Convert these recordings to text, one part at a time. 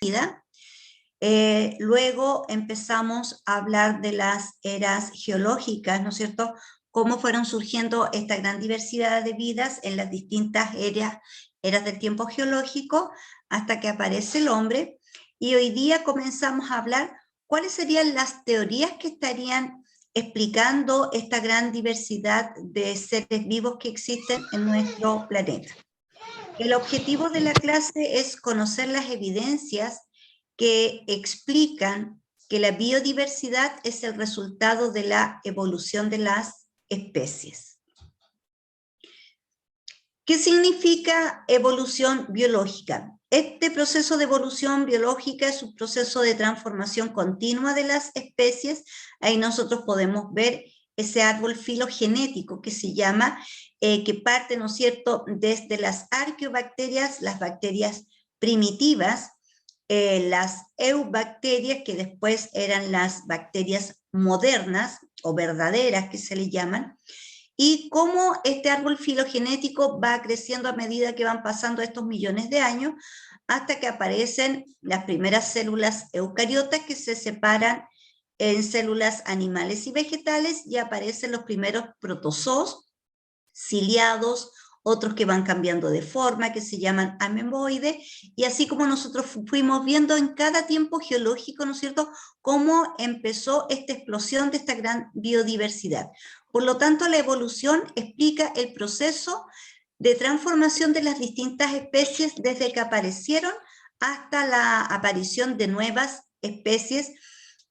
vida. Luego empezamos a hablar de las eras geológicas, ¿no es cierto? Cómo fueron surgiendo esta gran diversidad de vidas en las distintas eras del tiempo geológico, hasta que aparece el hombre. Y hoy día comenzamos a hablar cuáles serían las teorías que estarían explicando esta gran diversidad de seres vivos que existen en nuestro planeta. El objetivo de la clase es conocer las evidencias que explican que la biodiversidad es el resultado de la evolución de las especies. ¿Qué significa evolución biológica? Este proceso de evolución biológica es un proceso de transformación continua de las especies. Ahí nosotros podemos ver ese árbol filogenético que se llama, que parte, ¿no es cierto?, desde las arqueobacterias, las bacterias primitivas, las eubacterias, que después eran las bacterias modernas o verdaderas que se le llaman, y cómo este árbol filogenético va creciendo a medida que van pasando estos millones de años, hasta que aparecen las primeras células eucariotas que se separan en células animales y vegetales, y aparecen los primeros protozoos, ciliados, otros que van cambiando de forma, que se llaman ameboides, y así como nosotros fuimos viendo en cada tiempo geológico, ¿no es cierto?, cómo empezó esta explosión de esta gran biodiversidad. Por lo tanto, la evolución explica el proceso de transformación de las distintas especies desde que aparecieron hasta la aparición de nuevas especies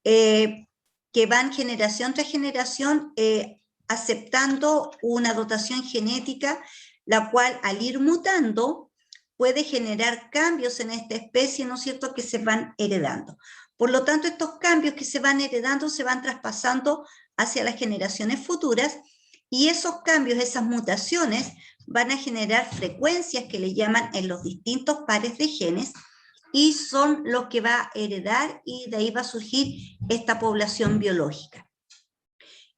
que van generación tras generación aceptando una dotación genética, la cual al ir mutando puede generar cambios en esta especie, ¿no es cierto?, que se van heredando. Por lo tanto, estos cambios que se van heredando se van traspasando hacia las generaciones futuras, y esos cambios, esas mutaciones, van a generar frecuencias que le llaman en los distintos pares de genes, y son los que va a heredar, y de ahí va a surgir esta población biológica.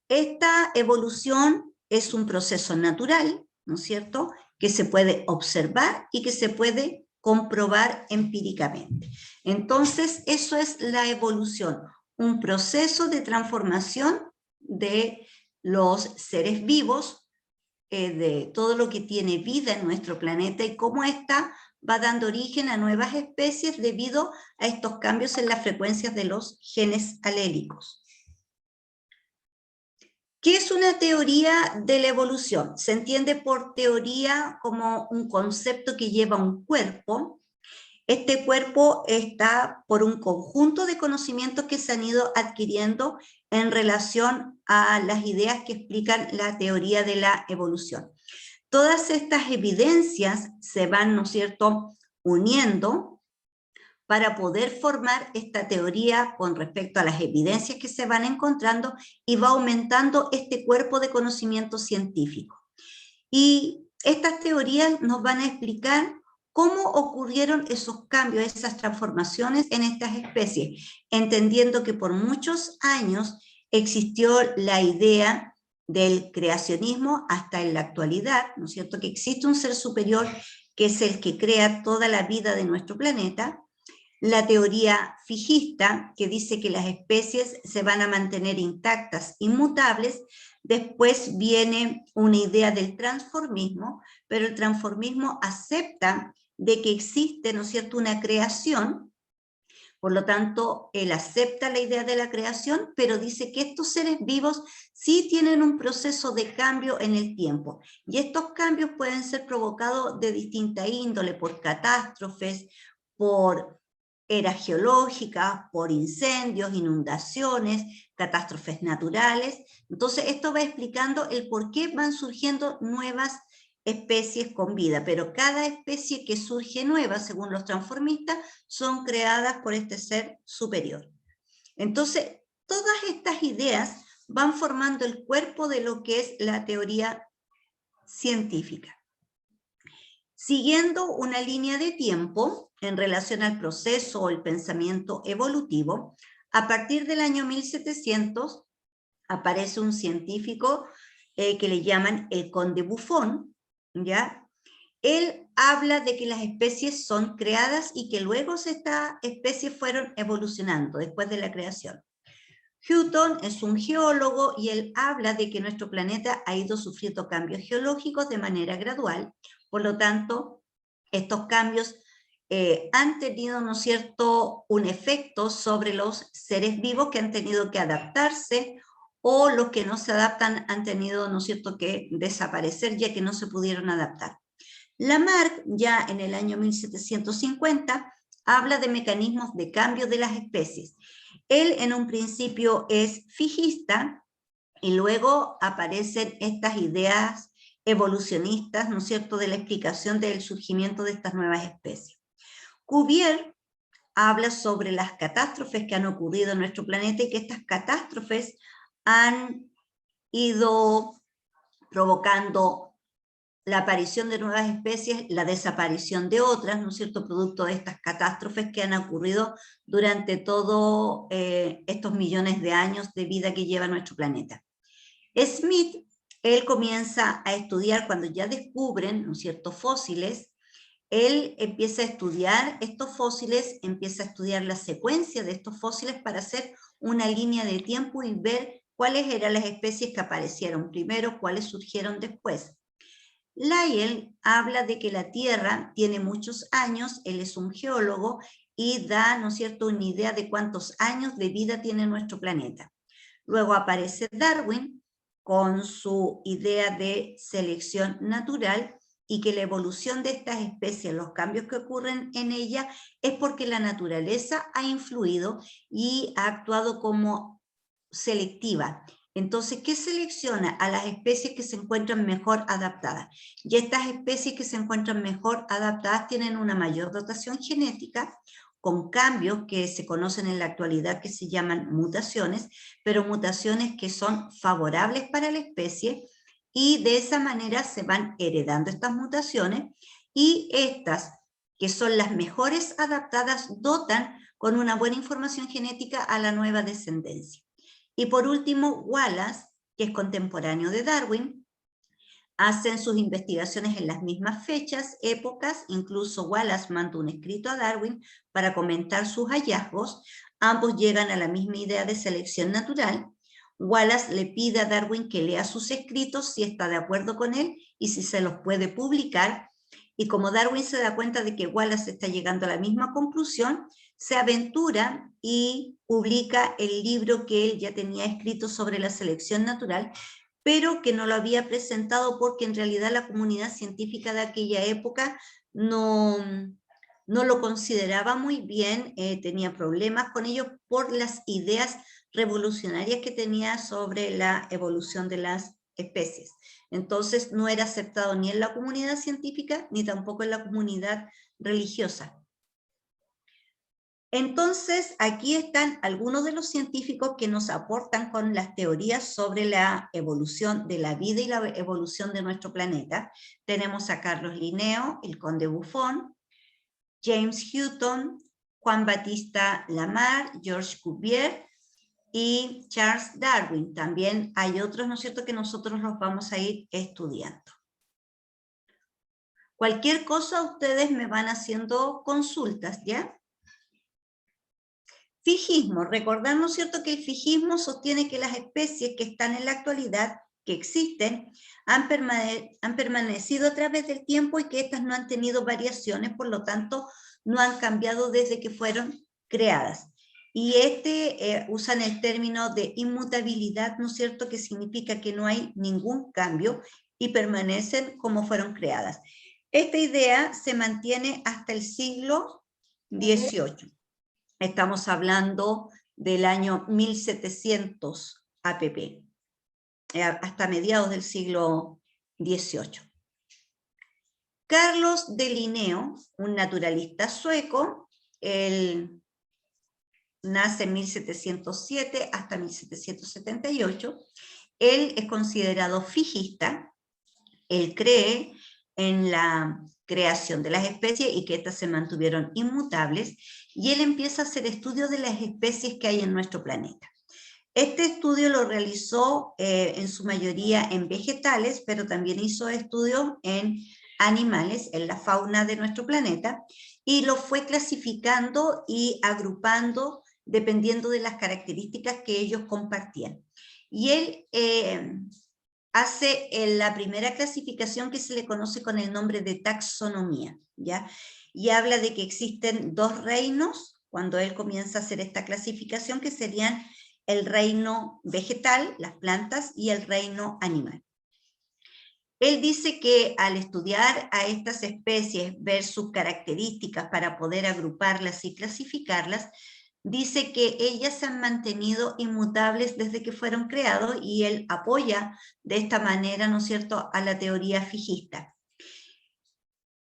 Esta evolución es un proceso natural, ¿no es cierto?, que se puede observar y que se puede comprobar empíricamente. Entonces, eso es la evolución, un proceso de transformación de los seres vivos, de todo lo que tiene vida en nuestro planeta, y cómo ésta va dando origen a nuevas especies debido a estos cambios en las frecuencias de los genes alélicos. ¿Qué es una teoría de la evolución? Se entiende por teoría como un concepto que lleva un cuerpo. Este cuerpo está por un conjunto de conocimientos que se han ido adquiriendo en relación a las ideas que explican la teoría de la evolución. Todas estas evidencias se van, ¿no es cierto?, uniendo para poder formar esta teoría con respecto a las evidencias que se van encontrando, y va aumentando este cuerpo de conocimiento científico. Y estas teorías nos van a explicar cómo ocurrieron esos cambios, esas transformaciones en estas especies, entendiendo que por muchos años existió la idea del creacionismo hasta en la actualidad, ¿no es cierto?, que existe un ser superior que es el que crea toda la vida de nuestro planeta. La teoría fijista, que dice que las especies se van a mantener intactas, inmutables. Después viene una idea del transformismo, pero el transformismo acepta de que existe, ¿no es cierto?, una creación. Por lo tanto, él acepta la idea de la creación, pero dice que estos seres vivos sí tienen un proceso de cambio en el tiempo, y estos cambios pueden ser provocados de distinta índole, por catástrofes, por eras geológicas, por incendios, inundaciones, catástrofes naturales. Entonces esto va explicando el por qué van surgiendo nuevas especies con vida, pero cada especie que surge nueva, según los transformistas, son creadas por este ser superior. Entonces, todas estas ideas van formando el cuerpo de lo que es la teoría científica. Siguiendo una línea de tiempo en relación al proceso o el pensamiento evolutivo, a partir del año 1700 aparece un científico que le llaman el Conde Buffon, ¿ya? Él habla de que las especies son creadas y que luego estas especies fueron evolucionando después de la creación. Hutton es un geólogo y él habla de que nuestro planeta ha ido sufriendo cambios geológicos de manera gradual, por lo tanto, estos cambios han tenido, ¿no es cierto?, un efecto sobre los seres vivos que han tenido que adaptarse, o los que no se adaptan han tenido, ¿no es cierto?, que desaparecer ya que no se pudieron adaptar. Lamarck, ya en el año 1750, habla de mecanismos de cambio de las especies. Él en un principio es fijista y luego aparecen estas ideas evolucionistas, ¿no es cierto?, de la explicación del surgimiento de estas nuevas especies. Cuvier habla sobre las catástrofes que han ocurrido en nuestro planeta y que estas catástrofes han ido provocando la aparición de nuevas especies, la desaparición de otras, ¿no es cierto?, producto de estas catástrofes que han ocurrido durante todos estos millones de años de vida que lleva nuestro planeta. Smith, él comienza a estudiar, cuando ya descubren, ¿no es cierto?, fósiles, él empieza a estudiar estos fósiles, empieza a estudiar la secuencia de estos fósiles para hacer una línea de tiempo y ver cuáles eran las especies que aparecieron primero, cuáles surgieron después. Lyell habla de que la Tierra tiene muchos años, él es un geólogo y da, ¿no es cierto?, una idea de cuántos años de vida tiene nuestro planeta. Luego aparece Darwin con su idea de selección natural y que la evolución de estas especies, los cambios que ocurren en ella, es porque la naturaleza ha influido y ha actuado como selectiva. Entonces, ¿qué selecciona? A las especies que se encuentran mejor adaptadas. Y estas especies que se encuentran mejor adaptadas tienen una mayor dotación genética, con cambios que se conocen en la actualidad que se llaman mutaciones, pero mutaciones que son favorables para la especie, y de esa manera se van heredando estas mutaciones, y estas, que son las mejores adaptadas, dotan con una buena información genética a la nueva descendencia. Y por último, Wallace, que es contemporáneo de Darwin, hacen sus investigaciones en las mismas fechas, épocas, incluso Wallace mandó un escrito a Darwin para comentar sus hallazgos, ambos llegan a la misma idea de selección natural. Wallace le pide a Darwin que lea sus escritos si está de acuerdo con él y si se los puede publicar, y como Darwin se da cuenta de que Wallace está llegando a la misma conclusión, se aventura y publica el libro que él ya tenía escrito sobre la selección natural, pero que no lo había presentado porque en realidad la comunidad científica de aquella época no lo consideraba muy bien, tenía problemas con ello por las ideas revolucionarias que tenía sobre la evolución de las especies. Entonces no era aceptado ni en la comunidad científica ni tampoco en la comunidad religiosa. Entonces, aquí están algunos de los científicos que nos aportan con las teorías sobre la evolución de la vida y la evolución de nuestro planeta. Tenemos a Carlos Linneo, el conde Buffon, James Hutton, Juan Bautista Lamarck, George Cuvier y Charles Darwin. También hay otros, ¿no es cierto?, que nosotros los vamos a ir estudiando. Cualquier cosa ustedes me van haciendo consultas, ¿ya? Fijismo. Recordar, ¿no es cierto?, que el fijismo sostiene que las especies que están en la actualidad, que existen, han permanecido a través del tiempo y que estas no han tenido variaciones, por lo tanto, no han cambiado desde que fueron creadas. Y usan el término de inmutabilidad, ¿no es cierto?, que significa que no hay ningún cambio y permanecen como fueron creadas. Esta idea se mantiene hasta el siglo XVIII. Estamos hablando del año 1700 APP, hasta mediados del siglo XVIII. Carlos de Linneo, un naturalista sueco, él nace en 1707 hasta 1778, él es considerado fijista, él cree en la creación de las especies y que éstas se mantuvieron inmutables, y él empieza a hacer estudios de las especies que hay en nuestro planeta. Este estudio lo realizó en su mayoría en vegetales, pero también hizo estudios en animales en la fauna de nuestro planeta y los fue clasificando y agrupando dependiendo de las características que ellos compartían. Y él hace la primera clasificación que se le conoce con el nombre de taxonomía, ¿ya? Y habla de que existen dos reinos, cuando él comienza a hacer esta clasificación, que serían el reino vegetal, las plantas, y el reino animal. Él dice que al estudiar a estas especies, ver sus características para poder agruparlas y clasificarlas, dice que ellas se han mantenido inmutables desde que fueron creados y él apoya de esta manera, ¿no es cierto?, a la teoría fijista.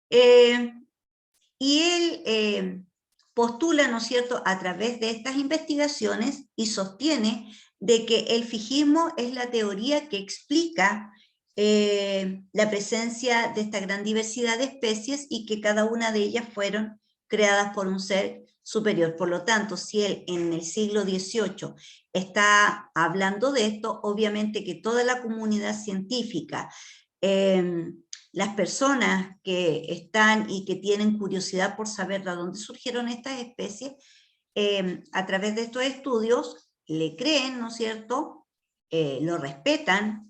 Y él postula, ¿no es cierto?, a través de estas investigaciones y sostiene de que el fijismo es la teoría que explica la presencia de esta gran diversidad de especies y que cada una de ellas fueron creadas por un ser superior. Por lo tanto, si él en el siglo XVIII está hablando de esto, obviamente que toda la comunidad científica, las personas que están y que tienen curiosidad por saber de dónde surgieron estas especies, a través de estos estudios le creen, ¿no es cierto?, lo respetan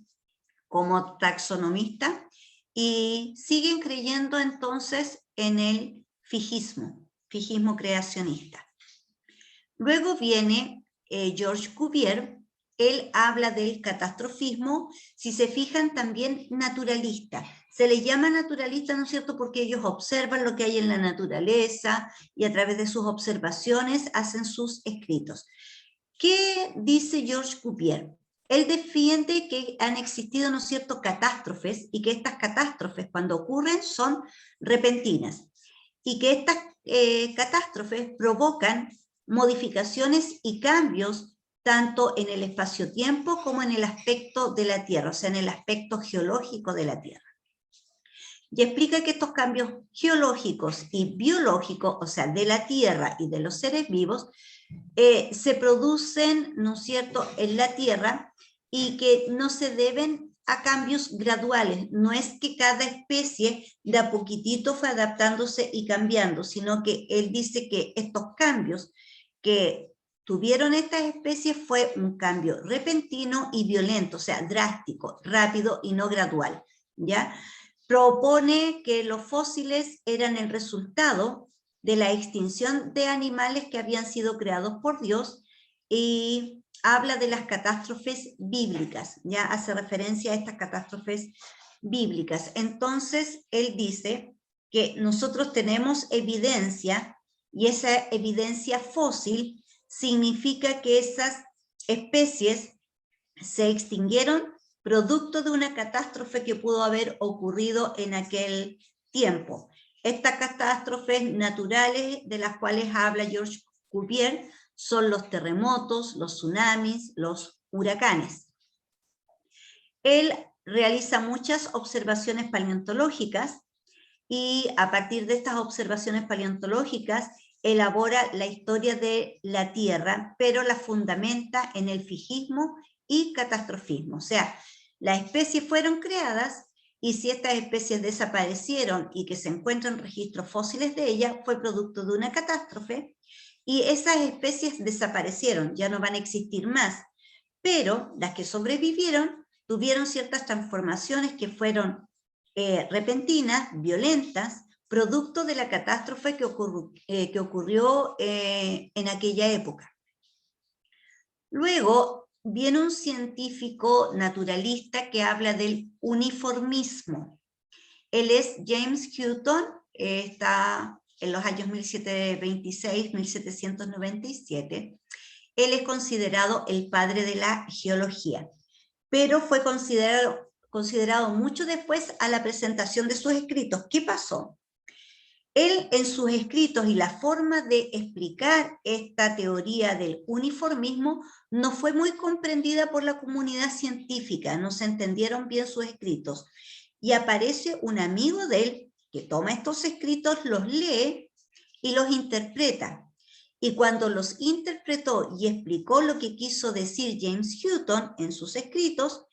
como taxonomista y siguen creyendo entonces en el fijismo creacionista. Luego viene Georges Cuvier. Él habla del catastrofismo, si se fijan también naturalista. Se le llama naturalista, ¿no es cierto?, porque ellos observan lo que hay en la naturaleza y a través de sus observaciones hacen sus escritos. ¿Qué dice Georges Cuvier? Él defiende que han existido, ¿no es cierto?, catástrofes y que estas catástrofes cuando ocurren son repentinas y que estas catástrofes provocan modificaciones y cambios tanto en el espacio-tiempo como en el aspecto de la Tierra, o sea, en el aspecto geológico de la Tierra. Y explica que estos cambios geológicos y biológicos, o sea, de la Tierra y de los seres vivos, se producen, ¿no es cierto?, en la Tierra y que no se deben a cambios graduales. No es que cada especie de a poquitito fue adaptándose y cambiando, sino que él dice que estos cambios que tuvieron estas especies fue un cambio repentino y violento, o sea, drástico, rápido y no gradual, ¿ya? Propone que los fósiles eran el resultado de la extinción de animales que habían sido creados por Dios y habla de las catástrofes bíblicas, ya hace referencia a estas catástrofes bíblicas. Entonces, él dice que nosotros tenemos evidencia y esa evidencia fósil significa que esas especies se extinguieron producto de una catástrofe que pudo haber ocurrido en aquel tiempo. Estas catástrofes naturales de las cuales habla Georges Cuvier son los terremotos, los tsunamis, los huracanes. Él realiza muchas observaciones paleontológicas y a partir de estas observaciones paleontológicas elabora la historia de la Tierra, pero la fundamenta en el fijismo y catastrofismo. O sea, las especies fueron creadas y si estas especies desaparecieron y que se encuentran registros fósiles de ellas, fue producto de una catástrofe y esas especies desaparecieron, ya no van a existir más. Pero las que sobrevivieron tuvieron ciertas transformaciones que fueron repentinas, violentas, producto de la catástrofe que ocurrió en aquella época. Luego viene un científico naturalista que habla del uniformismo. Él es James Hutton, está en los años 1726-1797. Él es considerado el padre de la geología, pero fue considerado mucho después a la presentación de sus escritos. ¿Qué pasó? Él en sus escritos y la forma de explicar esta teoría del uniformismo no fue muy comprendida por la comunidad científica, no se entendieron bien sus escritos. Y aparece un amigo de él que toma estos escritos, los lee y los interpreta. Y cuando los interpretó y explicó lo que quiso decir James Hutton en sus escritos,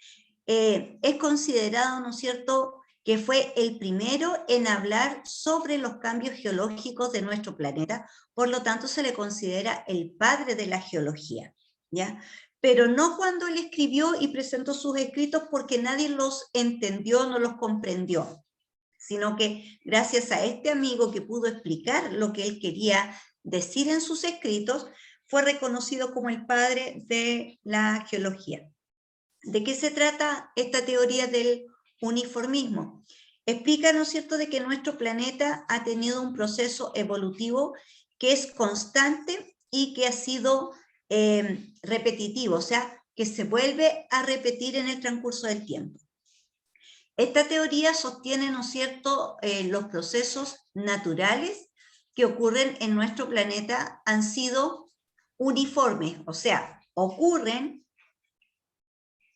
es considerado, ¿no es cierto?, que fue el primero en hablar sobre los cambios geológicos de nuestro planeta, por lo tanto se le considera el padre de la geología, ¿ya? Pero no cuando él escribió y presentó sus escritos porque nadie los entendió, no los comprendió, sino que gracias a este amigo que pudo explicar lo que él quería decir en sus escritos, fue reconocido como el padre de la geología. ¿De qué se trata esta teoría del uniformismo? Explica, ¿no es cierto?, de que nuestro planeta ha tenido un proceso evolutivo que es constante y que ha sido repetitivo, o sea, que se vuelve a repetir en el transcurso del tiempo. Esta teoría sostiene, ¿no es cierto?, los procesos naturales que ocurren en nuestro planeta han sido uniformes, o sea, ocurren,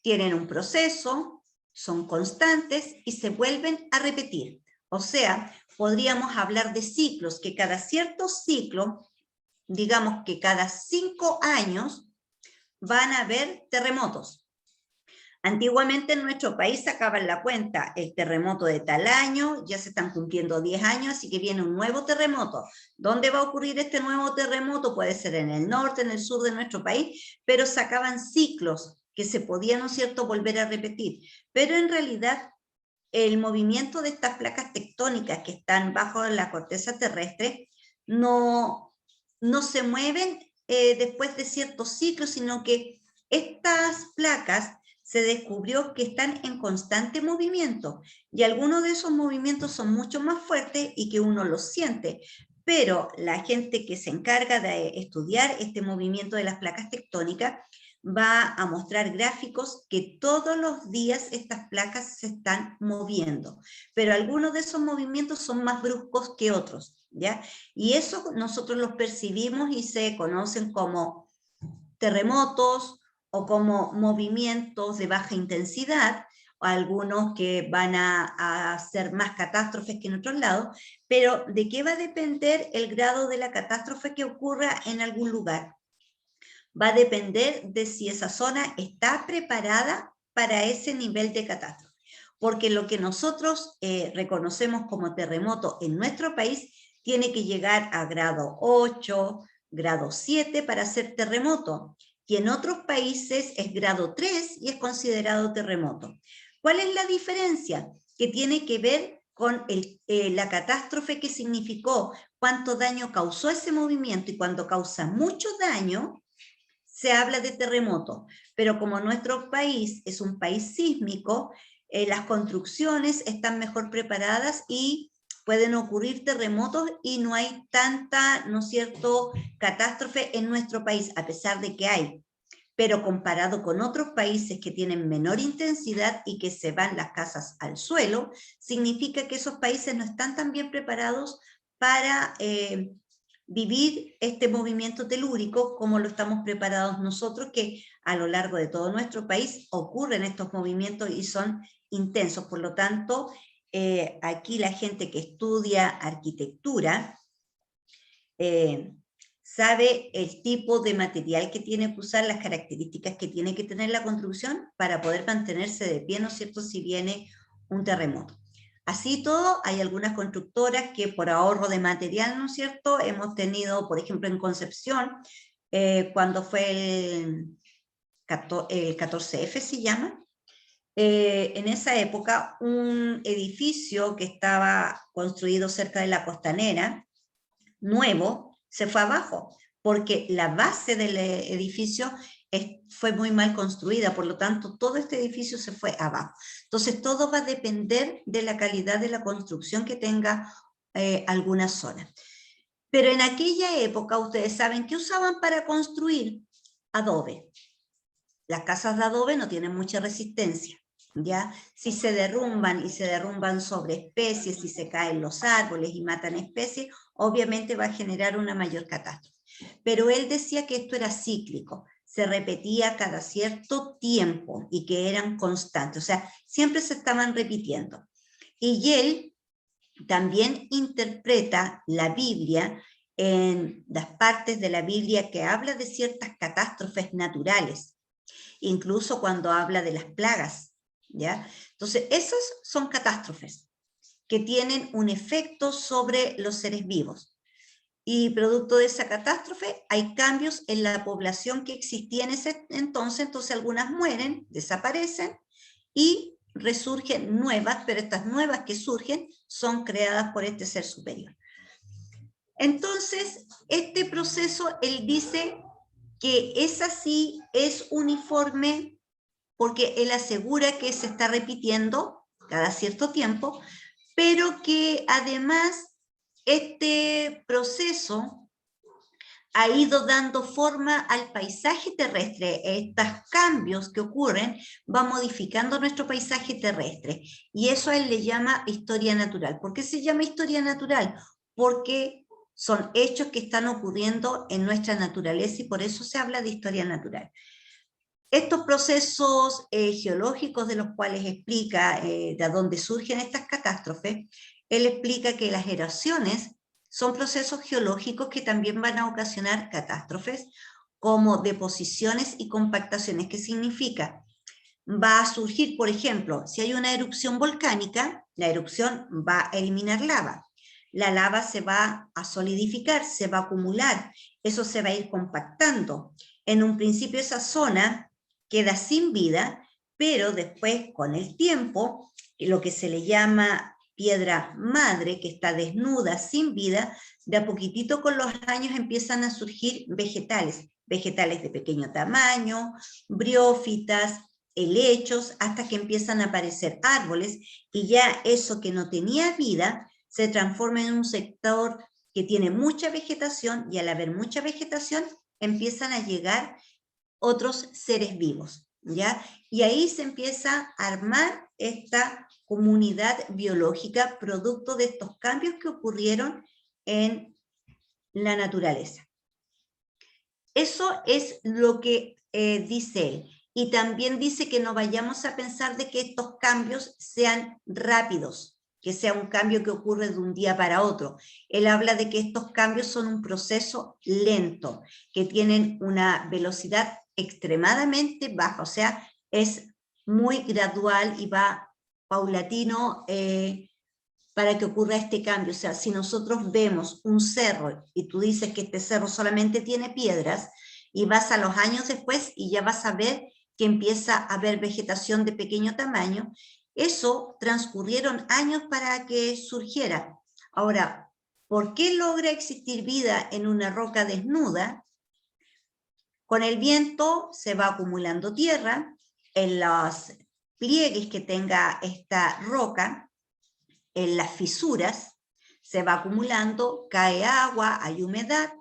tienen un proceso, son constantes y se vuelven a repetir. O sea, podríamos hablar de ciclos, que cada cierto ciclo, digamos que cada 5 años, van a haber terremotos. Antiguamente en nuestro país sacaban la cuenta, el terremoto de tal año, ya se están cumpliendo 10 años, así que viene un nuevo terremoto. ¿Dónde va a ocurrir este nuevo terremoto? Puede ser en el norte, en el sur de nuestro país, pero sacaban ciclos que se podían, ¿no es cierto?, volver a repetir. Pero en realidad el movimiento de estas placas tectónicas que están bajo la corteza terrestre no se mueven después de ciertos ciclos, sino que estas placas se descubrió que están en constante movimiento y algunos de esos movimientos son mucho más fuertes y que uno los siente, pero la gente que se encarga de estudiar este movimiento de las placas tectónicas va a mostrar gráficos que todos los días estas placas se están moviendo, pero algunos de esos movimientos son más bruscos que otros, ¿ya? Y eso nosotros los percibimos y se conocen como terremotos, o como movimientos de baja intensidad, o algunos que van a ser más catástrofes que en otros lados, pero ¿de qué va a depender el grado de la catástrofe que ocurra en algún lugar? Va a depender de si esa zona está preparada para ese nivel de catástrofe. Porque lo que nosotros reconocemos como terremoto en nuestro país tiene que llegar a grado 8, grado 7 para ser terremoto, y en otros países es grado 3 y es considerado terremoto. ¿Cuál es la diferencia? Que tiene que ver con la catástrofe que significó, cuánto daño causó ese movimiento, y cuando causa mucho daño, se habla de terremoto, pero como nuestro país es un país sísmico, las construcciones están mejor preparadas y pueden ocurrir terremotos y no hay tanta, ¿no es cierto?, catástrofe en nuestro país, a pesar de que hay. Pero comparado con otros países que tienen menor intensidad y que se van las casas al suelo, significa que esos países no están tan bien preparados para vivir este movimiento telúrico como lo estamos preparados nosotros, que a lo largo de todo nuestro país ocurren estos movimientos y son intensos. Por lo tanto, aquí la gente que estudia arquitectura sabe el tipo de material que tiene que usar, las características que tiene que tener la construcción para poder mantenerse de pie, ¿no es cierto?, si viene un terremoto. Así todo, hay algunas constructoras que por ahorro de material, ¿no es cierto?, hemos tenido, por ejemplo, en Concepción, cuando fue el 14F se llama, en esa época un edificio que estaba construido cerca de la Costanera, nuevo, se fue abajo, porque la base del edificio fue muy mal construida, por lo tanto todo este edificio se fue abajo. Entonces todo va a depender de la calidad de la construcción que tenga alguna zona. Pero en aquella época, ustedes saben, ¿qué usaban para construir? Adobe. Las casas de adobe no tienen mucha resistencia, ¿ya? Si se derrumban y se derrumban sobre especies, si se caen los árboles y matan especies, obviamente va a generar una mayor catástrofe. Pero él decía que esto era cíclico, se repetía cada cierto tiempo y que eran constantes, o sea, siempre se estaban repitiendo. Y él también interpreta la Biblia en las partes de la Biblia que habla de ciertas catástrofes naturales, incluso cuando habla de las plagas, ¿ya? Entonces, esas son catástrofes que tienen un efecto sobre los seres vivos. Y producto de esa catástrofe hay cambios en la población que existía en ese entonces algunas mueren, desaparecen y resurgen nuevas, pero estas nuevas que surgen son creadas por este ser superior. Entonces, este proceso, él dice que es así, es uniforme, porque él asegura que se está repitiendo cada cierto tiempo, pero que además este proceso ha ido dando forma al paisaje terrestre. Estos cambios que ocurren van modificando nuestro paisaje terrestre, y eso a él le llama historia natural. ¿Por qué se llama historia natural? Porque son hechos que están ocurriendo en nuestra naturaleza y por eso se habla de historia natural. Estos procesos geológicos de los cuales explica de dónde surgen estas catástrofes, él explica que las erupciones son procesos geológicos que también van a ocasionar catástrofes, como deposiciones y compactaciones. ¿Qué significa? Va a surgir, por ejemplo, si hay una erupción volcánica, la erupción va a eliminar lava. La lava se va a solidificar, se va a acumular, eso se va a ir compactando. En un principio esa zona queda sin vida, pero después, con el tiempo, lo que se le llama piedra madre, que está desnuda, sin vida, de a poquitito con los años empiezan a surgir vegetales, vegetales de pequeño tamaño, briófitas, helechos, hasta que empiezan a aparecer árboles, y ya eso que no tenía vida se transforma en un sector que tiene mucha vegetación, y al haber mucha vegetación empiezan a llegar otros seres vivos, ¿ya? Y ahí se empieza a armar esta comunidad biológica producto de estos cambios que ocurrieron en la naturaleza. Eso es lo que dice él. Y también dice que no vayamos a pensar de que estos cambios sean rápidos, que sea un cambio que ocurre de un día para otro. Él habla de que estos cambios son un proceso lento, que tienen una velocidad extremadamente baja, o sea, es muy gradual y va paulatino para que ocurra este cambio. O sea, si nosotros vemos un cerro y tú dices que este cerro solamente tiene piedras, y vas a los años después y ya vas a ver que empieza a haber vegetación de pequeño tamaño, eso transcurrieron años para que surgiera. Ahora, ¿por qué logra existir vida en una roca desnuda? Con el viento se va acumulando tierra en los pliegues que tenga esta roca, en las fisuras, se va acumulando, cae agua, hay humedad,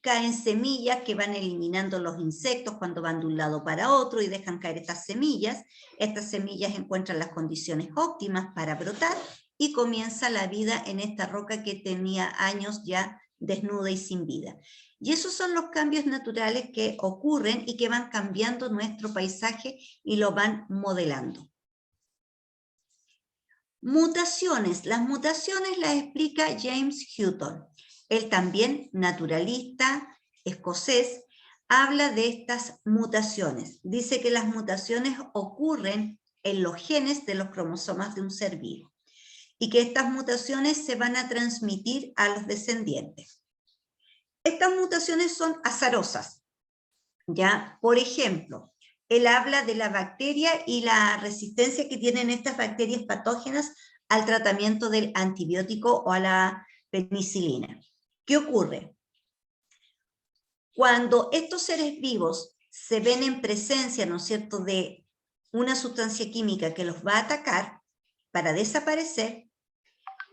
caen semillas que van eliminando los insectos cuando van de un lado para otro y dejan caer estas semillas encuentran las condiciones óptimas para brotar y comienza la vida en esta roca que tenía años ya desnuda y sin vida. Y esos son los cambios naturales que ocurren y que van cambiando nuestro paisaje y lo van modelando. Mutaciones. Las mutaciones las explica James Hutton. Él también, naturalista escocés, habla de estas mutaciones. Dice que las mutaciones ocurren en los genes de los cromosomas de un ser vivo y que estas mutaciones se van a transmitir a los descendientes. Estas mutaciones son azarosas, ¿ya? Por ejemplo, él habla de la bacteria y la resistencia que tienen estas bacterias patógenas al tratamiento del antibiótico o a la penicilina. ¿Qué ocurre? Cuando estos seres vivos se ven en presencia, ¿no es cierto?, de una sustancia química que los va a atacar para desaparecer,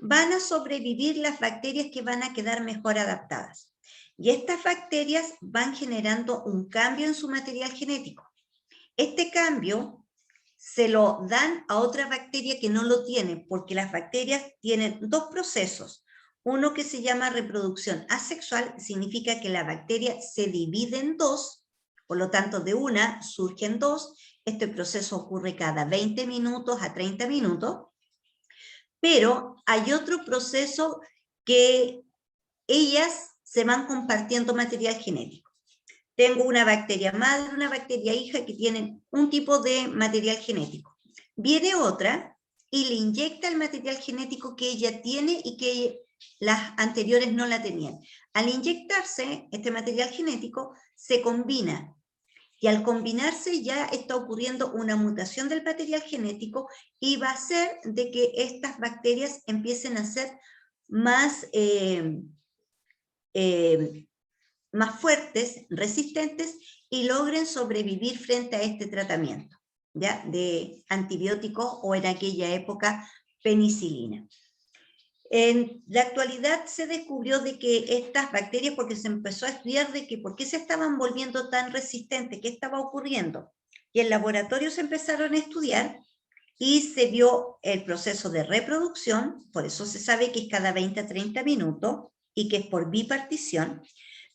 van a sobrevivir las bacterias que van a quedar mejor adaptadas. Y estas bacterias van generando un cambio en su material genético. Este cambio se lo dan a otra bacteria que no lo tiene, porque las bacterias tienen dos procesos. Uno que se llama reproducción asexual, significa que la bacteria se divide en dos, por lo tanto de una surgen dos. Este proceso ocurre cada 20 minutos a 30 minutos, pero hay otro proceso que ellas se van compartiendo material genético. Tengo una bacteria madre, una bacteria hija que tienen un tipo de material genético. Viene otra y le inyecta el material genético que ella tiene y que las anteriores no la tenían. Al inyectarse este material genético, se combina. Y al combinarse ya está ocurriendo una mutación del material genético y va a hacer de que estas bacterias empiecen a ser más, más fuertes, resistentes y logren sobrevivir frente a este tratamiento, ¿ya? De antibióticos o en aquella época penicilina. En la actualidad se descubrió de que estas bacterias, porque se empezó a estudiar de que por qué se estaban volviendo tan resistentes, qué estaba ocurriendo. Y en laboratorios se empezaron a estudiar y se vio el proceso de reproducción, por eso se sabe que es cada 20 a 30 minutos y que es por bipartición,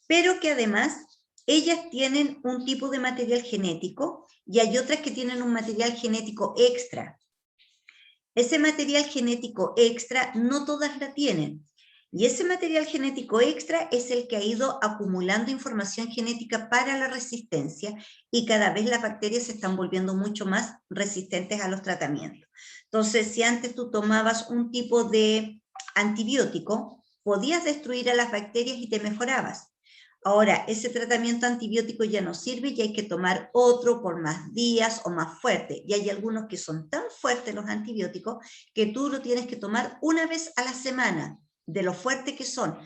pero que además ellas tienen un tipo de material genético y hay otras que tienen un material genético extra. Ese material genético extra no todas la tienen. Y ese material genético extra es el que ha ido acumulando información genética para la resistencia y cada vez las bacterias se están volviendo mucho más resistentes a los tratamientos. Entonces, si antes tú tomabas un tipo de antibiótico, podías destruir a las bacterias y te mejorabas. Ahora, ese tratamiento antibiótico ya no sirve y hay que tomar otro por más días o más fuerte. Y hay algunos que son tan fuertes los antibióticos que tú lo tienes que tomar una vez a la semana, de lo fuertes que son.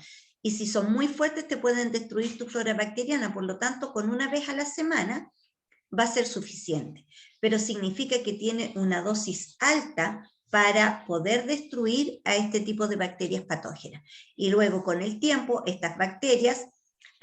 Y si son muy fuertes te pueden destruir tu flora bacteriana, por lo tanto, con una vez a la semana va a ser suficiente. Pero significa que tiene una dosis alta para poder destruir a este tipo de bacterias patógenas. Y luego, con el tiempo, estas bacterias,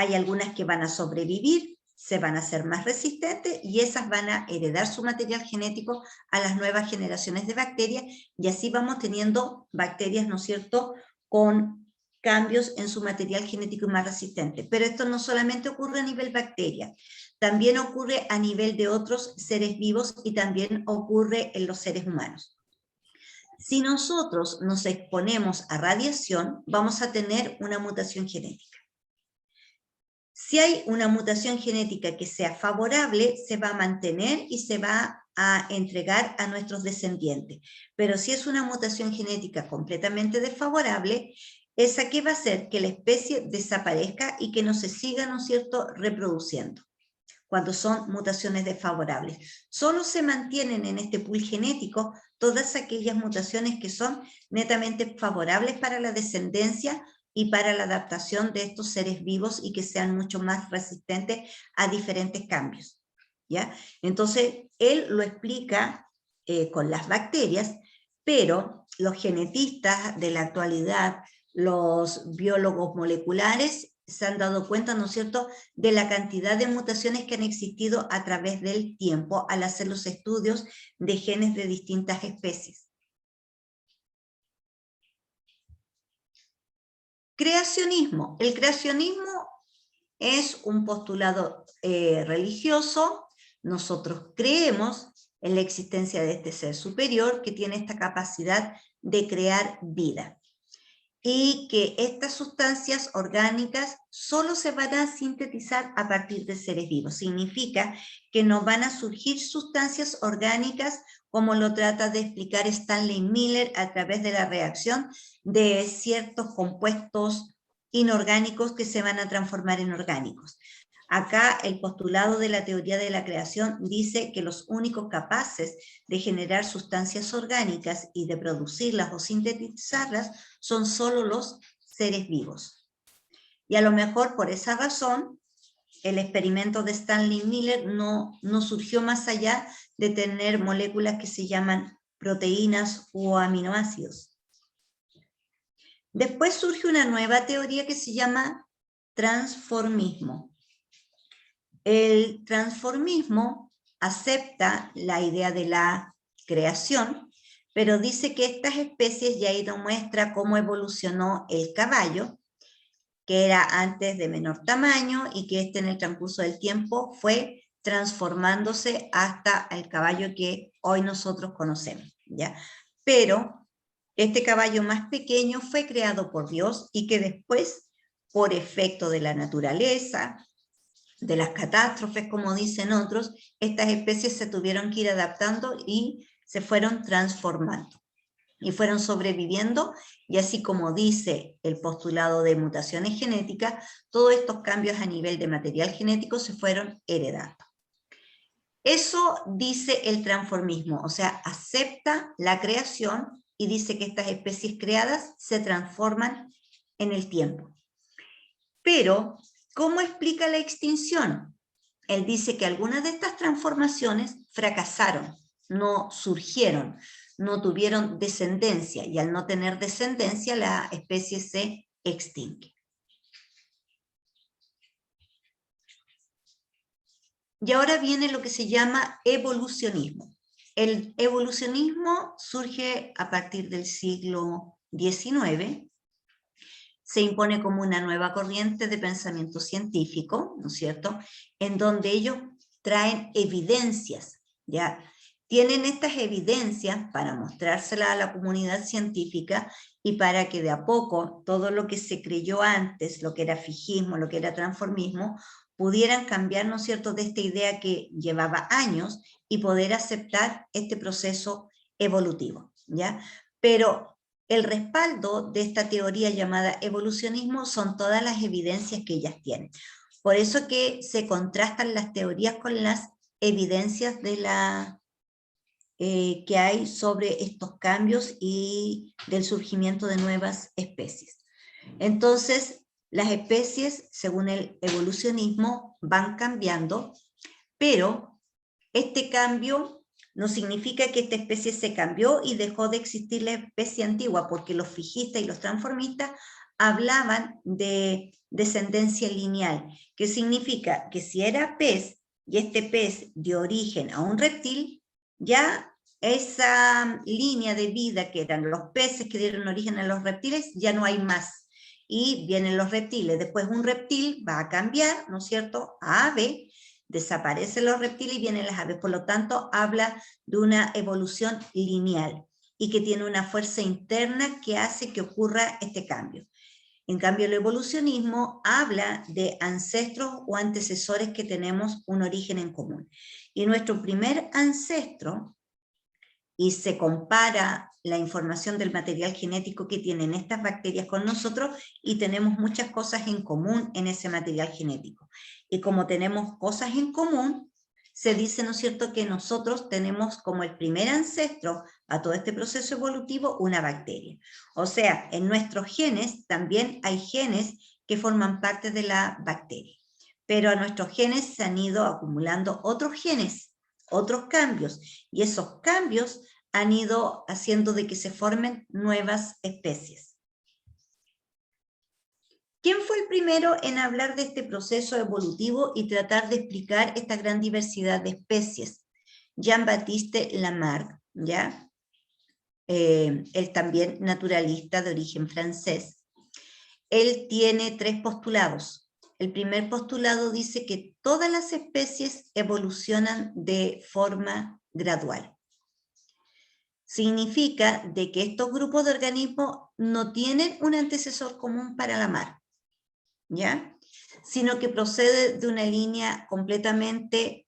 hay algunas que van a sobrevivir, se van a hacer más resistentes y esas van a heredar su material genético a las nuevas generaciones de bacterias y así vamos teniendo bacterias, ¿no es cierto?, con cambios en su material genético y más resistente. Pero esto no solamente ocurre a nivel bacteria, también ocurre a nivel de otros seres vivos y también ocurre en los seres humanos. Si nosotros nos exponemos a radiación, vamos a tener una mutación genética. Si hay una mutación genética que sea favorable, se va a mantener y se va a entregar a nuestros descendientes. Pero si es una mutación genética completamente desfavorable, esa que va a hacer que la especie desaparezca y que no se siga, ¿no es cierto?, reproduciendo. Cuando son mutaciones desfavorables. Solo se mantienen en este pool genético todas aquellas mutaciones que son netamente favorables para la descendencia y para la adaptación de estos seres vivos y que sean mucho más resistentes a diferentes cambios, ¿ya? Entonces, él lo explica con las bacterias, pero los genetistas de la actualidad, los biólogos moleculares, se han dado cuenta, ¿no es cierto?, de la cantidad de mutaciones que han existido a través del tiempo al hacer los estudios de genes de distintas especies. Creacionismo. El creacionismo es un postulado religioso. Nosotros creemos en la existencia de este ser superior que tiene esta capacidad de crear vida. Y que estas sustancias orgánicas solo se van a sintetizar a partir de seres vivos. Significa que no van a surgir sustancias orgánicas como lo trata de explicar Stanley Miller a través de la reacción de ciertos compuestos inorgánicos que se van a transformar en orgánicos. Acá el postulado de la teoría de la creación dice que los únicos capaces de generar sustancias orgánicas y de producirlas o sintetizarlas son solo los seres vivos. Y a lo mejor por esa razón el experimento de Stanley Miller no surgió más allá de tener moléculas que se llaman proteínas o aminoácidos. Después surge una nueva teoría que se llama transformismo. El transformismo acepta la idea de la creación, pero dice que estas especies, ya ahí nos muestra cómo evolucionó el caballo, que era antes de menor tamaño y que en el transcurso del tiempo fue transformándose hasta el caballo que hoy nosotros conocemos, ¿ya? Pero este caballo más pequeño fue creado por Dios y que después, por efecto de la naturaleza, de las catástrofes, como dicen otros, estas especies se tuvieron que ir adaptando y se fueron transformando y fueron sobreviviendo, y así como dice el postulado de mutaciones genéticas, todos estos cambios a nivel de material genético se fueron heredando. Eso dice el transformismo, o sea, acepta la creación y dice que estas especies creadas se transforman en el tiempo. Pero, ¿cómo explica la extinción? Él dice que algunas de estas transformaciones fracasaron, no surgieron, no tuvieron descendencia, y al no tener descendencia la especie se extingue. Y ahora viene lo que se llama evolucionismo. El evolucionismo surge a partir del siglo XIX, se impone como una nueva corriente de pensamiento científico, ¿no es cierto?, en donde ellos traen evidencias, ¿ya? Tienen estas evidencias para mostrárselas a la comunidad científica y para que de a poco todo lo que se creyó antes, lo que era fijismo, lo que era transformismo, pudieran cambiar, ¿no es cierto?, de esta idea que llevaba años y poder aceptar este proceso evolutivo, ¿ya? Pero el respaldo de esta teoría llamada evolucionismo son todas las evidencias que ellas tienen. Por eso que se contrastan las teorías con las evidencias de que hay sobre estos cambios y del surgimiento de nuevas especies. Entonces, las especies, según el evolucionismo, van cambiando, pero este cambio no significa que esta especie se cambió y dejó de existir la especie antigua, porque los fijistas y los transformistas hablaban de descendencia lineal, que significa que si era pez y este pez dio origen a un reptil, ya esa línea de vida que eran los peces que dieron origen a los reptiles, ya no hay más. Y vienen los reptiles, después un reptil va a cambiar, ¿no es cierto?, a ave, desaparecen los reptiles y vienen las aves, por lo tanto habla de una evolución lineal y que tiene una fuerza interna que hace que ocurra este cambio. En cambio, el evolucionismo habla de ancestros o antecesores que tenemos un origen en común. Y nuestro primer ancestro, y se compara la información del material genético que tienen estas bacterias con nosotros, y tenemos muchas cosas en común en ese material genético. Y como tenemos cosas en común, se dice, ¿no es cierto?, que nosotros tenemos como el primer ancestro a todo este proceso evolutivo una bacteria. O sea, en nuestros genes también hay genes que forman parte de la bacteria. Pero a nuestros genes se han ido acumulando otros genes, otros cambios, y esos cambios han ido haciendo de que se formen nuevas especies. ¿Quién fue el primero en hablar de este proceso evolutivo y tratar de explicar esta gran diversidad de especies? Jean-Baptiste Lamarck, ¿ya? Él también naturalista de origen francés. Él tiene 3 postulados. El primer postulado dice que todas las especies evolucionan de forma gradual. Significa de que estos grupos de organismos no tienen un antecesor común para la mar, ¿ya?, sino que procede de una línea completamente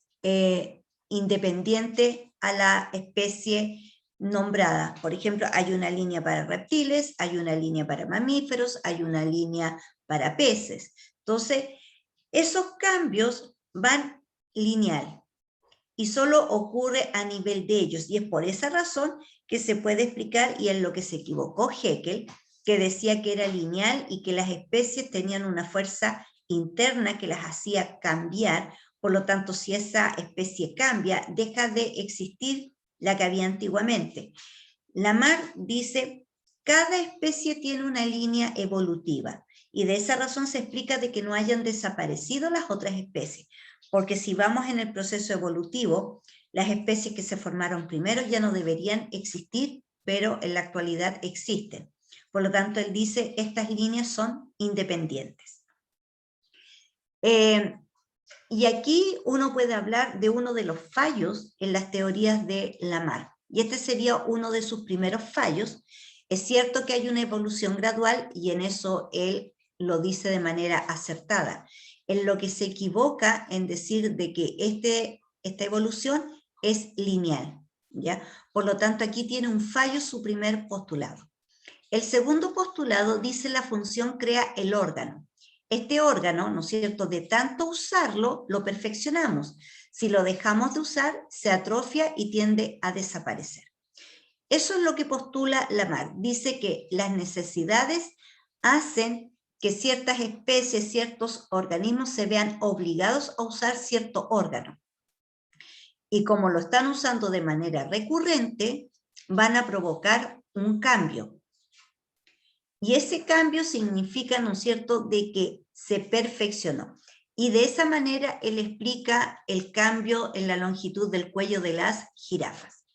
independiente a la especie nombrada. Por ejemplo, hay una línea para reptiles, hay una línea para mamíferos, hay una línea para peces. Entonces, esos cambios van lineal y solo ocurre a nivel de ellos, y es por esa razón que se puede explicar, y en lo que se equivocó Haeckel, que decía que era lineal y que las especies tenían una fuerza interna que las hacía cambiar. Por lo tanto, si esa especie cambia, deja de existir la que había antiguamente. Lamarck dice, cada especie tiene una línea evolutiva, y de esa razón se explica de que no hayan desaparecido las otras especies, porque si vamos en el proceso evolutivo, las especies que se formaron primero ya no deberían existir, pero en la actualidad existen. Por lo tanto, él dice, estas líneas son independientes. Y aquí uno puede hablar de uno de los fallos en las teorías de Lamarck, y este sería uno de sus primeros fallos. Es cierto que hay una evolución gradual, y en eso él lo dice de manera acertada. En lo que se equivoca en decir de que esta evolución es lineal. ¿ya? Por lo tanto, aquí tiene un fallo su primer postulado. El segundo postulado dice la función crea el órgano. Este órgano, ¿no es cierto?, de tanto usarlo, lo perfeccionamos. Si lo dejamos de usar, se atrofia y tiende a desaparecer. Eso es lo que postula Lamarck. Dice que las necesidades hacen que ciertas especies, ciertos organismos se vean obligados a usar cierto órgano. Y como lo están usando de manera recurrente, van a provocar un cambio. Y ese cambio significa, ¿no es cierto?, de que se perfeccionó. Y de esa manera él explica el cambio en la longitud del cuello de las jirafas.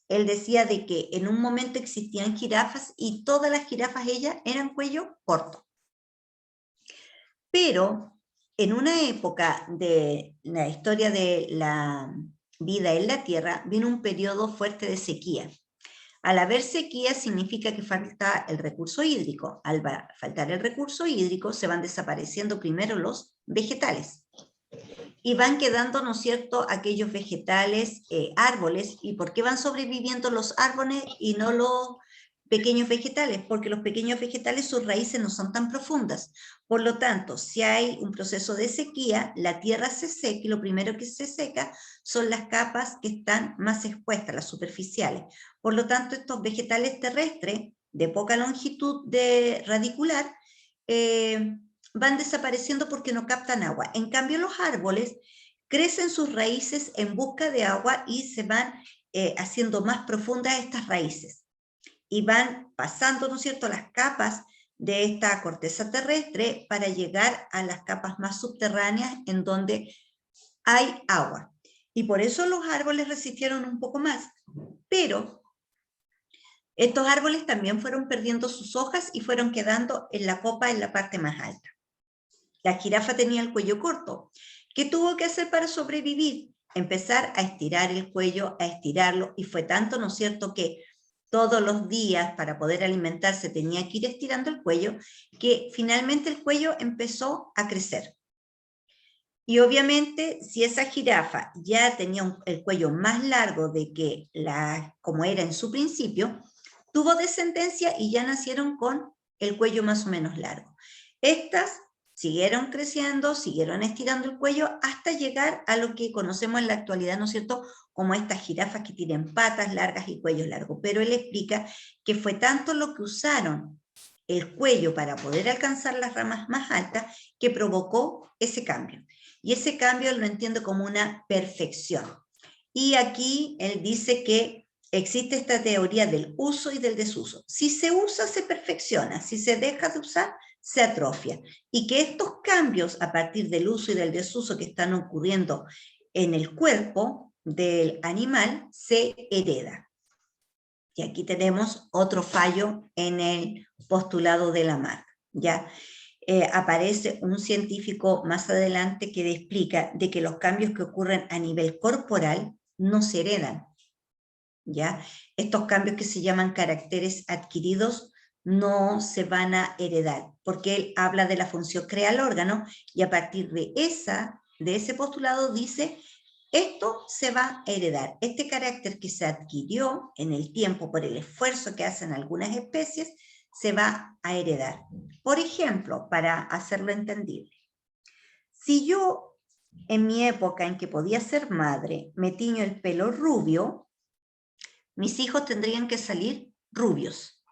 Él decía de que en un momento existían jirafas y todas las jirafas ellas eran cuello corto. Pero en una época de la historia de la vida en la Tierra vino un periodo fuerte de sequía. Al haber sequía significa que falta el recurso hídrico. Al faltar el recurso hídrico se van desapareciendo primero los vegetales y van quedando, ¿no es cierto?, aquellos vegetales, árboles. ¿Y por qué van sobreviviendo los árboles y no los pequeños vegetales? Porque los pequeños vegetales, sus raíces no son tan profundas. Por lo tanto, si hay un proceso de sequía, la tierra se seca y lo primero que se seca son las capas que están más expuestas, las superficiales. Por lo tanto, estos vegetales terrestres de poca longitud radicular van desapareciendo porque no captan agua. En cambio, los árboles crecen sus raíces en busca de agua y se van haciendo más profundas estas raíces. Y van pasando, ¿no es cierto?, las capas de esta corteza terrestre para llegar a las capas más subterráneas en donde hay agua. Y por eso los árboles resistieron un poco más. Pero estos árboles también fueron perdiendo sus hojas y fueron quedando en la copa en la parte más alta. La jirafa tenía el cuello corto. ¿Qué tuvo que hacer para sobrevivir? Empezar a estirar el cuello, a estirarlo, y fue tanto, ¿no es cierto?, que todos los días para poder alimentarse tenía que ir estirando el cuello, que finalmente el cuello empezó a crecer. Y obviamente, si esa jirafa ya tenía el cuello más largo de que como era en su principio, tuvo descendencia y ya nacieron con el cuello más o menos largo. Estas siguieron creciendo, siguieron estirando el cuello hasta llegar a lo que conocemos en la actualidad, ¿no es cierto?, como estas jirafas que tienen patas largas y cuellos largos. Pero él explica que fue tanto lo que usaron el cuello para poder alcanzar las ramas más altas que provocó ese cambio. Y ese cambio lo entiendo como una perfección. Y aquí él dice que existe esta teoría del uso y del desuso. Si se usa, se perfecciona. Si se deja de usar, se atrofia. Y que estos cambios a partir del uso y del desuso que están ocurriendo en el cuerpo del animal se heredan. Y aquí tenemos otro fallo en el postulado de Lamarck, ¿ya? Aparece un científico más adelante que explica de que los cambios que ocurren a nivel corporal no se heredan, ¿ya? Estos cambios que se llaman caracteres adquiridos no se van a heredar, porque él habla de la función crea el órgano y a partir de ese postulado dice, esto se va a heredar. Este carácter que se adquirió en el tiempo por el esfuerzo que hacen algunas especies, se va a heredar. Por ejemplo, para hacerlo entendible, si yo en mi época en que podía ser madre me tiño el pelo rubio, mis hijos tendrían que salir rubios.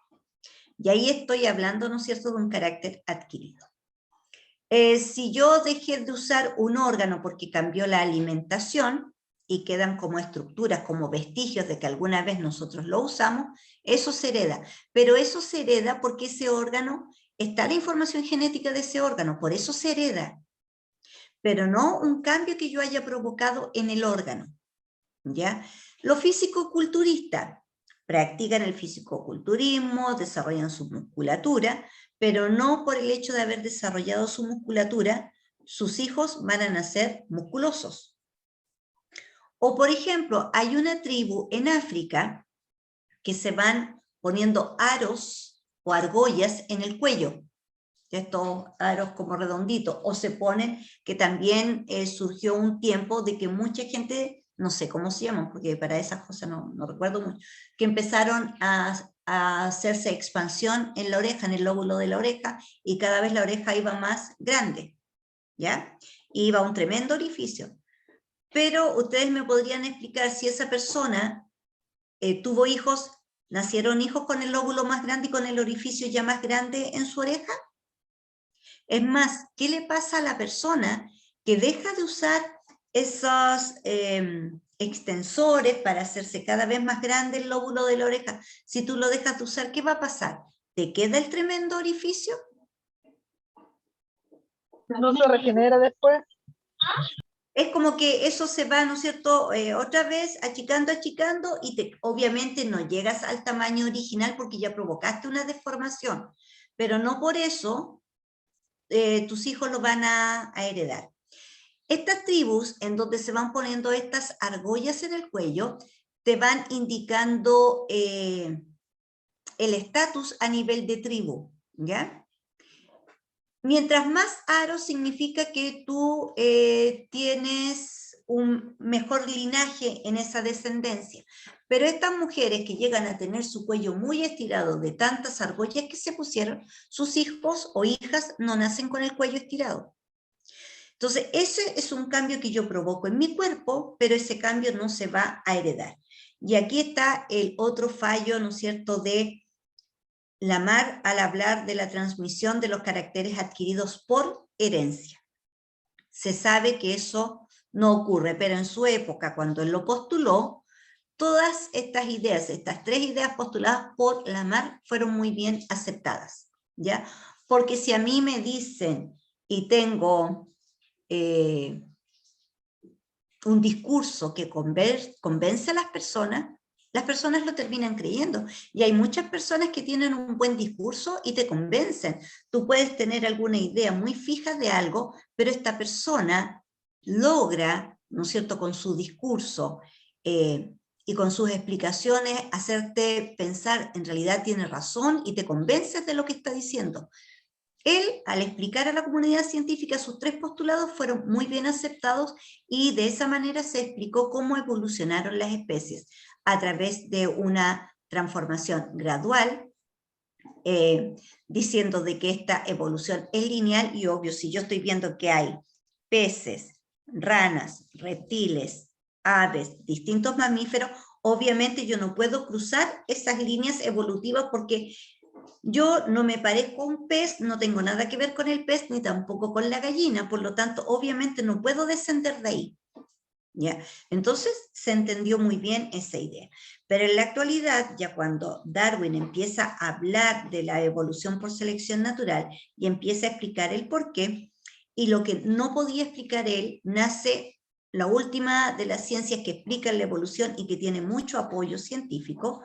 Y ahí estoy hablando, ¿no es cierto?, de un carácter adquirido. Si yo dejé de usar un órgano porque cambió la alimentación y quedan como estructuras, como vestigios de que alguna vez nosotros lo usamos, eso se hereda. Pero eso se hereda porque ese órgano, está la información genética de ese órgano, por eso se hereda. Pero no un cambio que yo haya provocado en el órgano, ¿ya? Los físico-culturistas practican el fisicoculturismo, desarrollan su musculatura, pero no por el hecho de haber desarrollado su musculatura, sus hijos van a nacer musculosos. O por ejemplo, hay una tribu en África que se van poniendo aros o argollas en el cuello, estos aros como redonditos, o se ponen, que también surgió un tiempo de que mucha gente no sé cómo se llaman, porque para esas cosas no recuerdo mucho, que empezaron a hacerse expansión en la oreja, en el lóbulo de la oreja, y cada vez la oreja iba más grande, ¿ya? Iba a un tremendo orificio. Pero ustedes me podrían explicar si esa persona tuvo hijos, nacieron hijos con el lóbulo más grande y con el orificio ya más grande en su oreja. Es más, ¿qué le pasa a la persona que deja de usar esos extensores para hacerse cada vez más grande el lóbulo de la oreja? Si tú lo dejas de usar, ¿qué va a pasar? ¿Te queda el tremendo orificio? No se regenera después. Es como que eso se va, ¿no es cierto?, otra vez achicando, y obviamente no llegas al tamaño original porque ya provocaste una deformación, pero no por eso tus hijos lo van a heredar. Estas tribus, en donde se van poniendo estas argollas en el cuello, te van indicando el estatus a nivel de tribu, ¿ya? Mientras más aros significa que tú tienes un mejor linaje en esa descendencia. Pero estas mujeres que llegan a tener su cuello muy estirado de tantas argollas que se pusieron, sus hijos o hijas no nacen con el cuello estirado. Entonces, ese es un cambio que yo provoco en mi cuerpo, pero ese cambio no se va a heredar. Y aquí está el otro fallo, ¿no es cierto?, de Lamarck al hablar de la transmisión de los caracteres adquiridos por herencia. Se sabe que eso no ocurre, pero en su época, cuando él lo postuló, todas estas ideas, estas tres ideas postuladas por Lamarck, fueron muy bien aceptadas, ¿ya? Porque si a mí me dicen y tengo un discurso que convence a las personas lo terminan creyendo. Y hay muchas personas que tienen un buen discurso y te convencen. Tú puedes tener alguna idea muy fija de algo, pero esta persona logra, ¿no es cierto?, con su discurso y con sus explicaciones, hacerte pensar, en realidad tiene razón, y te convences de lo que está diciendo. Él, al explicar a la comunidad científica sus tres postulados, fueron muy bien aceptados, y de esa manera se explicó cómo evolucionaron las especies a través de una transformación gradual, diciendo de que esta evolución es lineal. Y obvio, si yo estoy viendo que hay peces, ranas, reptiles, aves, distintos mamíferos, obviamente yo no puedo cruzar esas líneas evolutivas porque yo no me parezco a un pez, no tengo nada que ver con el pez, ni tampoco con la gallina, por lo tanto, obviamente no puedo descender de ahí, ¿ya? Entonces, se entendió muy bien esa idea. Pero en la actualidad, ya cuando Darwin empieza a hablar de la evolución por selección natural y empieza a explicar el porqué, y lo que no podía explicar él, nace la última de las ciencias que explican la evolución y que tiene mucho apoyo científico,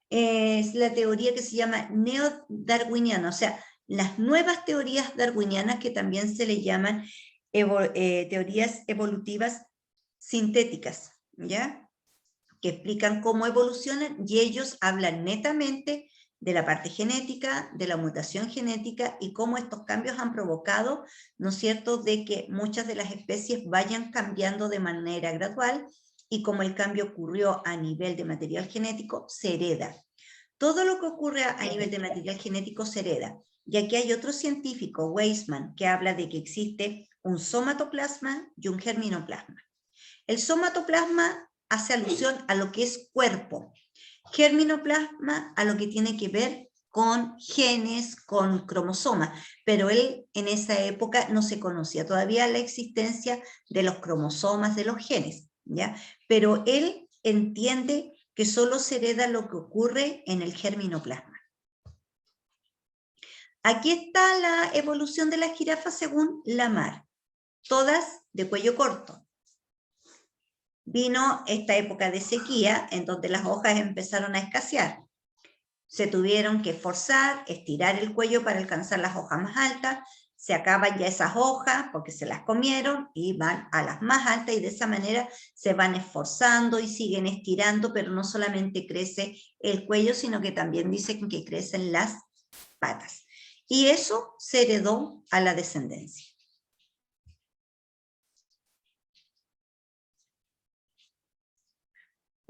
es la teoría que se llama neo-darwiniana, o sea, las nuevas teorías darwinianas, que también se le llaman teorías evolutivas sintéticas, ¿ya? Que explican cómo evolucionan, y ellos hablan netamente de la parte genética, de la mutación genética, y cómo estos cambios han provocado, ¿no es cierto?, de que muchas de las especies vayan cambiando de manera gradual, y como el cambio ocurrió a nivel de material genético, se hereda. Todo lo que ocurre a nivel de material genético se hereda. Y aquí hay otro científico, Weismann, que habla de que existe un somatoplasma y un germinoplasma. El somatoplasma hace alusión a lo que es cuerpo. Germinoplasma a lo que tiene que ver con genes, con cromosomas, pero él en esa época no se conocía todavía la existencia de los cromosomas, de los genes, ¿ya? Pero él entiende que solo se hereda lo que ocurre en el germinoplasma. Aquí está la evolución de las jirafas según Lamarck, todas de cuello corto. Vino esta época de sequía en donde las hojas empezaron a escasear. Se tuvieron que forzar, estirar el cuello para alcanzar las hojas más altas. Se acaban ya esas hojas porque se las comieron y van a las más altas, y de esa manera se van esforzando y siguen estirando, pero no solamente crece el cuello, sino que también dicen que crecen las patas. Y eso se heredó a la descendencia.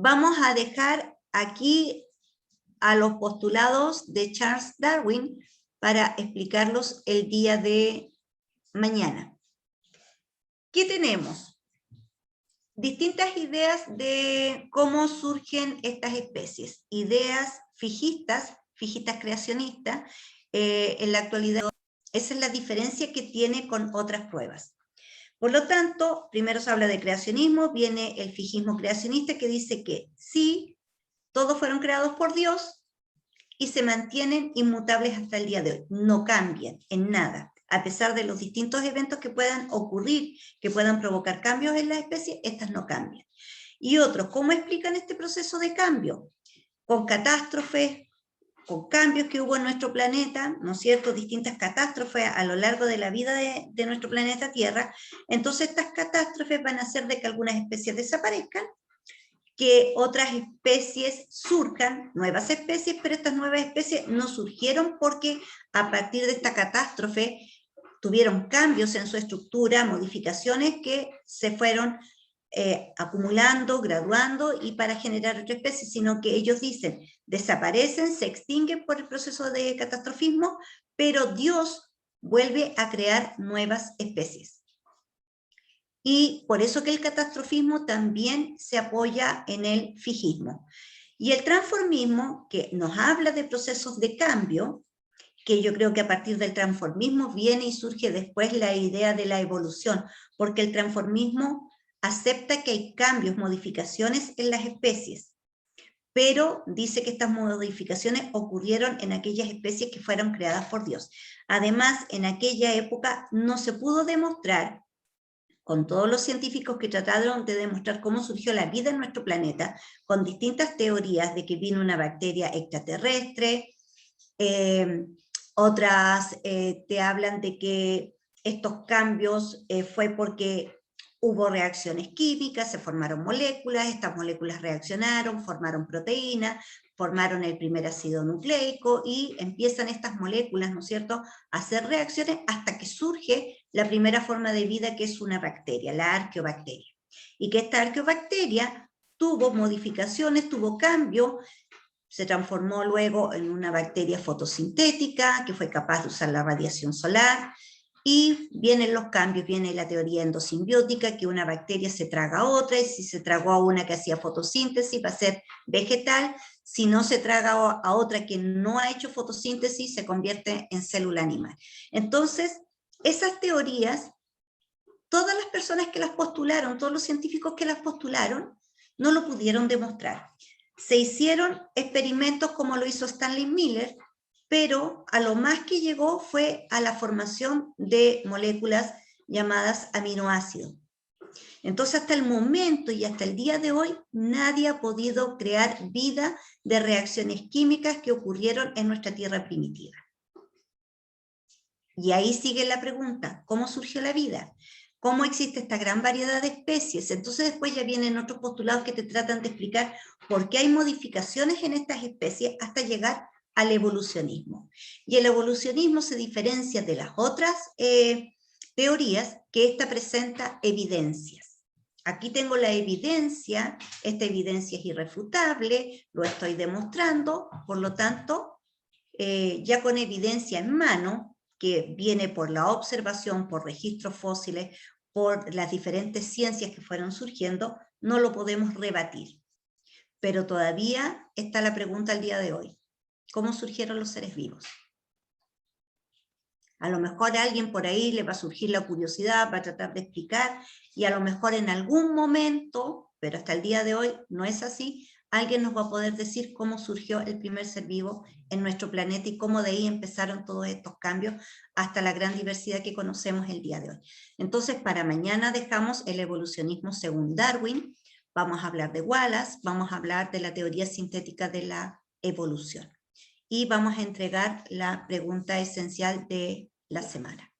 Vamos a dejar aquí a los postulados de Charles Darwin para explicarlos el día de mañana. ¿Qué tenemos? Distintas ideas de cómo surgen estas especies. Ideas fijistas creacionistas, en la actualidad. Esa es la diferencia que tiene con otras pruebas. Por lo tanto, primero se habla de creacionismo, viene el fijismo creacionista que dice que sí, todos fueron creados por Dios y se mantienen inmutables hasta el día de hoy, no cambian en nada. A pesar de los distintos eventos que puedan ocurrir, que puedan provocar cambios en las especies, estas no cambian. Y otros, ¿cómo explican este proceso de cambio? Con catástrofes, con cambios que hubo en nuestro planeta, ¿no es cierto? Distintas catástrofes a lo largo de la vida de nuestro planeta Tierra. Entonces estas catástrofes van a hacer de que algunas especies desaparezcan, que otras especies surjan, nuevas especies, pero estas nuevas especies no surgieron porque a partir de esta catástrofe tuvieron cambios en su estructura, modificaciones que se fueron acumulando, graduando y para generar otra especie, sino que ellos dicen, desaparecen, se extinguen por el proceso de catastrofismo, pero Dios vuelve a crear nuevas especies. Y por eso que el catastrofismo también se apoya en el fijismo. Y el transformismo, que nos habla de procesos de cambio, que yo creo que a partir del transformismo viene y surge después la idea de la evolución, porque el transformismo acepta que hay cambios, modificaciones en las especies, pero dice que estas modificaciones ocurrieron en aquellas especies que fueron creadas por Dios. Además, en aquella época no se pudo demostrar, con todos los científicos que trataron de demostrar cómo surgió la vida en nuestro planeta, con distintas teorías de que vino una bacteria extraterrestre, otras te hablan de que estos cambios fue porque hubo reacciones químicas, se formaron moléculas, estas moléculas reaccionaron, formaron proteínas, formaron el primer ácido nucleico y empiezan estas moléculas, ¿no es cierto?, a hacer reacciones hasta que surge la primera forma de vida que es una bacteria, la arqueobacteria. Y que esta arqueobacteria tuvo modificaciones, tuvo cambio, se transformó luego en una bacteria fotosintética que fue capaz de usar la radiación solar, y vienen los cambios, viene la teoría endosimbiótica, que una bacteria se traga a otra, y si se tragó a una que hacía fotosíntesis va a ser vegetal, si no se traga a otra que no ha hecho fotosíntesis, se convierte en célula animal. Entonces, esas teorías, todas las personas que las postularon, todos los científicos que las postularon, no lo pudieron demostrar. Se hicieron experimentos como lo hizo Stanley Miller, pero a lo más que llegó fue a la formación de moléculas llamadas aminoácidos. Entonces hasta el momento y hasta el día de hoy nadie ha podido crear vida de reacciones químicas que ocurrieron en nuestra Tierra primitiva. Y ahí sigue la pregunta, ¿cómo surgió la vida? ¿Cómo existe esta gran variedad de especies? Entonces después ya vienen otros postulados que te tratan de explicar por qué hay modificaciones en estas especies hasta llegar al evolucionismo. Y el evolucionismo se diferencia de las otras teorías, que esta presenta evidencias. Aquí tengo la evidencia, esta evidencia es irrefutable, lo estoy demostrando, por lo tanto, ya con evidencia en mano, que viene por la observación, por registros fósiles, por las diferentes ciencias que fueron surgiendo, no lo podemos rebatir. Pero todavía está la pregunta al día de hoy. ¿Cómo surgieron los seres vivos? A lo mejor a alguien por ahí le va a surgir la curiosidad, va a tratar de explicar, y a lo mejor en algún momento, pero hasta el día de hoy no es así, alguien nos va a poder decir cómo surgió el primer ser vivo en nuestro planeta y cómo de ahí empezaron todos estos cambios hasta la gran diversidad que conocemos el día de hoy. Entonces, para mañana dejamos el evolucionismo según Darwin, vamos a hablar de Wallace, vamos a hablar de la teoría sintética de la evolución. Y vamos a entregar la pregunta esencial de la semana.